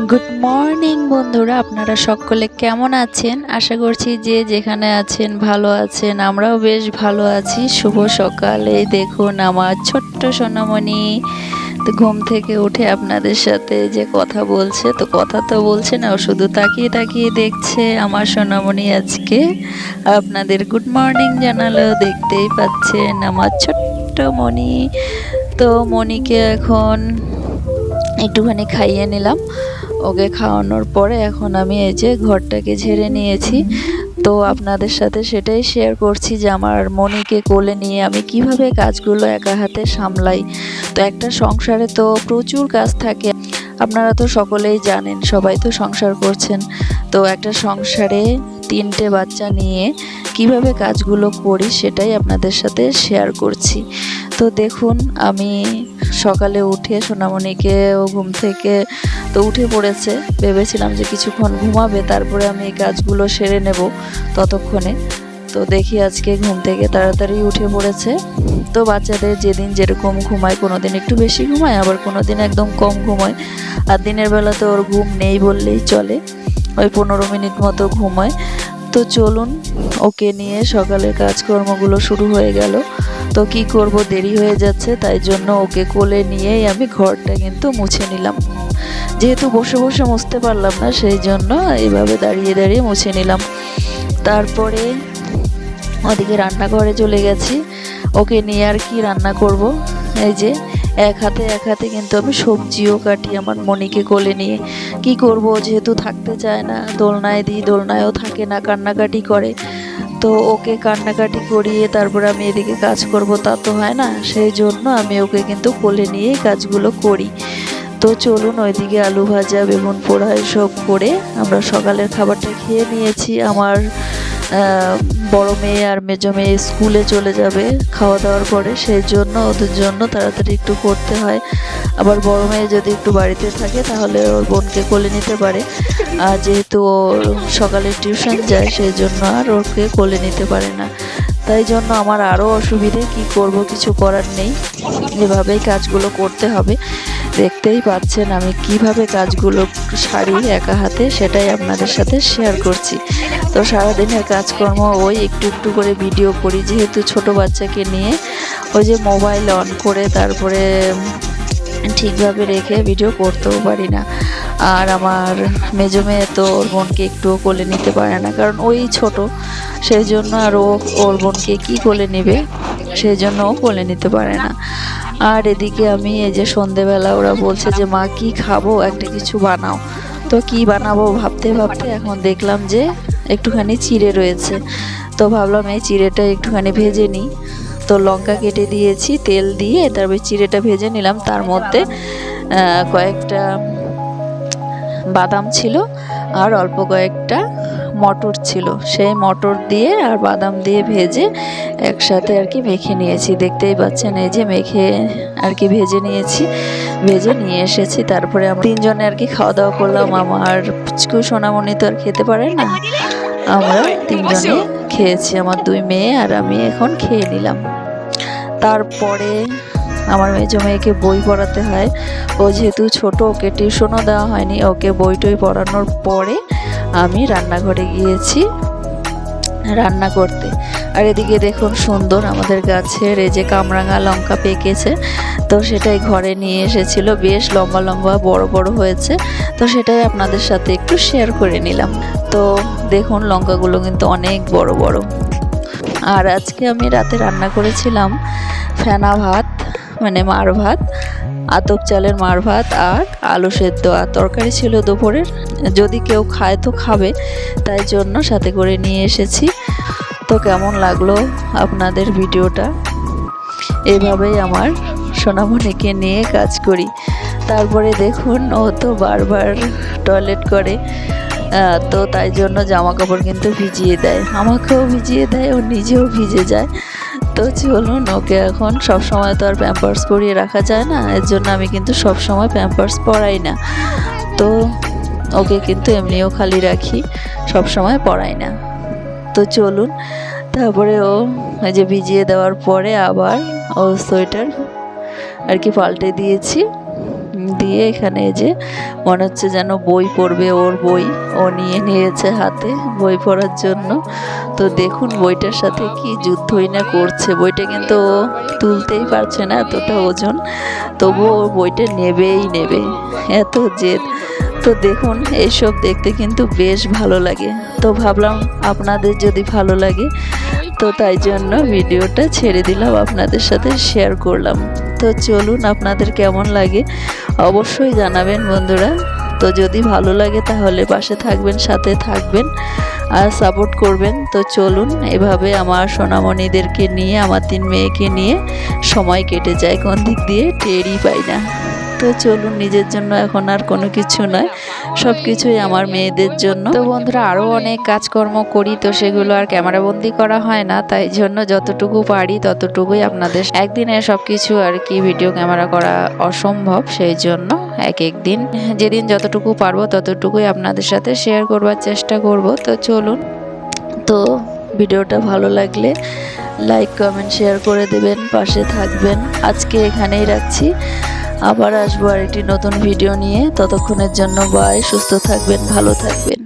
Good morning বন্ধুরা, আপনারা সকলে কেমন আছেন? আশা করছি যে যেখানে আছেন ভালো আছেন। আমরাও বেশ ভালো আছি। শুভ সকালে দেখুন আমার ছোট্ট সোনামণি তো ঘুম থেকে উঠে আপনাদের সাথে যে কথা বলছে, তো কথা তো বলছে না, ও শুধু তাকিয়ে তাকিয়ে দেখছে। আমার সোনামণি আজকে আপনাদের গুড মর্নিং জানালো, দেখতেই পাচ্ছেন আমার ছোট্ট মণি। তো মণিকে এখন একটুখানি খাইয়ে নিলাম। ওকে খাওয়ানোর পরে এখন আমি এই যে ঘরটাকে ঝেড়ে নিয়েছি। তো আপনাদের সাথে সেটাই শেয়ার করছি যে আমার মনিকে কোলে নিয়ে আমি কিভাবে কাজগুলো একা হাতে সামলাই। তো একটা সংসারে তো প্রচুর কাজ থাকে, আপনারা তো সকলেই জানেন, সবাই তো সংসার করছেন। তো একটা সংসারে 3টে বাচ্চা নিয়ে কিভাবে কাজগুলো করি সেটাই আপনাদের সাথে শেয়ার করছি। তো দেখুন আমি সকালে উঠে সোনামণিকে ও ঘুম থেকে তো উঠে পড়েছে। ভেবেছিলাম যে কিছুক্ষণ ঘুমাবে, তারপরে আমি এই কাজগুলো সেরে নেব ততক্ষণে। তো দেখি আজকে ঘুম থেকে তাড়াতাড়ি উঠে পড়েছে। তো বাচ্চাদের যেদিন যেরকম ঘুমায়, কোনো দিন একটু বেশি ঘুমায়, আবার কোনো দিন একদম কম ঘুমায়। আর দিনের বেলা তো ওর ঘুম নেই বললেই চলে, ওই 15 মিনিট মতো ঘুমায়। তো চলুন ওকে নিয়ে সকালের কাজকর্মগুলো শুরু হয়ে গেল। তো কি করব, দেরি হয়ে যাচ্ছে, তাই জন্য ওকে কোলে নিয়েই আমি ঘরটা কিন্তু মুছে নিলাম। যেহেতু বসে বসে মুছতে পারলাম না, সেই জন্য এইভাবে দাঁড়িয়ে দাঁড়িয়ে মুছে নিলাম। তারপরে ওদিকে রান্নাঘরে চলে গেছি। ওকে নিয়ে আর কি রান্না করব, এই যে এক হাতে কিন্তু আমি সবজিও কাটি আমার মনিকে কোলে নিয়ে। কি করব, যেহেতু থাকতে চায় না, দোলনায় দিই, দোলনায়ও থাকে না, কান্নাকাটি করে। তো ওকে কান্নাকাটি করিয়ে তারপর আমি এদিকে কাজ করব, তা তো হয় না। সেই জন্য আমি ওকে কিন্তু কোলে নিয়েই কাজগুলো করি। তো চলুন ওইদিকে আলু ভাজা, বেগুন পোড়া এসব করে আমরা সকালের খাবারটা খেয়ে নিয়েছি। আমার বড় মেয়ে আর মেজো মেয়ে স্কুলে চলে যাবে খাওয়া দাওয়ার পরে, সেই জন্য ওদের জন্য তাড়াতাড়ি একটু করতে হয়। আবার বড় মেয়ে যদি একটু বাড়িতে থাকে তাহলে ওর বোনকে কোলে নিতে পারে। আর যেহেতু ওর সকালে টিউশন যায়, সেই জন্য আর ওকে কোলে নিতে পারে না। তাই জন্য আমার আরও অসুবিধে, কি করব, কিছু করার নেই, এভাবেই কাজগুলো করতে হবে। দেখতেই পাচ্ছেন আমি কিভাবে কাজগুলো সারি একা হাতে, সেটাই আপনাদের সাথে শেয়ার করছি। তো সারাদিনের কাজকর্ম ওই একটু একটু করে ভিডিও করি, যেহেতু ছোট বাচ্চাকে নিয়ে ওই যে মোবাইল অন করে তারপরে ঠিকভাবে রেখে ভিডিও করতেও পারি না। আর আমার মেজো মেয়ে তো ওর বোনকে একটুও কোলে নিতে পারে না, কারণ ওই ছোট, সেই জন্য। আর ও ওর বোনকে কী কোলে নেবে, সেই জন্য ও কোলে নিতে পারে না। আর এদিকে আমি এই যে সন্ধেবেলা ওরা বলছে যে মা কি খাবো, একটা কিছু বানাও। তো কি বানাবো ভাবতে ভাবতে এখন দেখলাম যে একটুখানি চিড়ে রয়েছে। তো ভাবলাম এই চিড়েটা একটুখানি ভেজে নিই। তো লঙ্কা কেটে দিয়েছি, তেল দিয়ে তারপরে চিড়েটা ভেজে নিলাম। তার মধ্যে কয়েকটা বাদাম ছিল আর অল্প কয়েকটা মটর ছিল, সেই মটর দিয়ে আর বাদাম দিয়ে ভেজে একসাথে আর কি মেখে নিয়েছি। দেখতেই পাচ্ছেন এই যে মেখে আর কি ভেজে নিয়েছি, ভেজে নিয়ে এসেছি। তারপরে আমরা 3জনে আর কি খাওয়া দাওয়া করলাম। আমার পুচকু সোনামণি তো আর খেতে পারে না, আমরা 3জনে খেয়েছি, আমার 2 মেয়ে আর আমি এখন খেয়ে নিলাম। তারপরে আমার মেজো মেয়েকে বই পড়াতে হয়, ও যেহেতু ছোট, ওকে টিউশনও দেওয়া হয়নি। ওকে বই টই পড়ানোর পরে আমি রান্নাঘরে গিয়েছি রান্না করতে। আর এদিকে দেখুন সুন্দর আমাদের গাছের এই যে কামরাঙা লঙ্কা পেকেছে, তো সেটাই ঘরে নিয়ে এসেছিল, বেশ লম্বা লম্বা বড় বড় হয়েছে। তো সেটাই আপনাদের সাথে একটু শেয়ার করে নিলাম। তো দেখুন লঙ্কাগুলো কিন্তু অনেক বড় বড়। আর আজকে আমি রাতে রান্না করেছিলাম ফেনা ভাত, মানে মার ভাত, আতপ চালের মার ভাত আর আলু সেদ্ধ। আর তরকারি ছিল দুপুরের, যদি কেউ খায় তো খাবে, তাই জন্য সাথে করে নিয়ে এসেছি। তো কেমন লাগলো আপনাদের ভিডিওটা? এইভাবেই আমার সোনামণিকে নিয়ে কাজ করি। তারপরে দেখুন ও তো বারবার টয়লেট করে, তো তাই জন্য জামা কাপড় কিন্তু ভিজিয়ে দেয়, আমাকেও ভিজিয়ে দেয়, ও নিজেও ভিজে যায়। তো চলুন ওকে এখন সব সময় তো আর প্যাম্পার্স পরিয়ে রাখা যায় না, এর জন্য আমি কিন্তু সব সময় প্যাম্পার্স পরাই না। তো ওকে কিন্তু এমনিও খালি রাখি, সব সময় পরাই না। তো চলুন তারপরে ও এই যে ভিজিয়ে দেওয়ার পরে আবার ও সোয়েটার আর কি পাল্টে দিয়েছি, দিয়ে দিয়ে এখানে এই যে মনে হচ্ছে যেন বই পড়বে, ওর বই ও নিয়ে নিয়েছে হাতে বই পড়ার জন্য। তো দেখুন বইটার সাথে কি যুদ্ধই না করছে, বইটা কিন্তু ও তুলতেই পারছে না, এতটা ওজন, তবুও ও বইটা নেবেই নেবে, এত জেদ। তো দেখুন এইসব দেখতে কিন্তু বেশ ভালো লাগে। তো ভাবলাম আপনাদের যদি ভালো লাগে তো তাই জন্য ভিডিওটা ছেড়ে দিলাম, আপনাদের সাথে শেয়ার করলাম। তো চলুন আপনাদের কেমন লাগে অবশ্যই জানাবেন বন্ধুরা। তো যদি ভালো লাগে তাহলে পাশে থাকবেন, সাথে থাকবেন আর সাপোর্ট করবেন। তো চলুন এভাবে আমার সোনামণিদেরকে নিয়ে, আমার 3 মেয়েকে নিয়ে সময় কেটে যায়, কোন দিক দিয়ে টেরই পাই না। তো চলুন, নিজের জন্য এখন আর কোনো কিছু নয়, সব কিছুই আমার মেয়েদের জন্য। তো বন্ধুরা আরও অনেক কাজকর্ম করি, তো সেগুলো আর ক্যামেরাবন্দি করা হয় না, তাই জন্য যতটুকু পারি ততটুকুই আপনাদের, একদিনে সব কিছু আর কি ভিডিও ক্যামেরা করা অসম্ভব, সেই জন্য এক দিন যেদিন যতটুকু পারবো ততটুকুই আপনাদের সাথে শেয়ার করবার চেষ্টা করব। তো চলুন, তো ভিডিওটা ভালো লাগলে লাইক কমেন্ট শেয়ার করে দেবেন, পাশে থাকবেন। আজকে এখানেই রাখছি, আবার আসবো আরেকটি নতুন ভিডিও নিয়ে। ততক্ষণের জন্য বাই, সুস্থ থাকবেন, ভালো থাকবেন।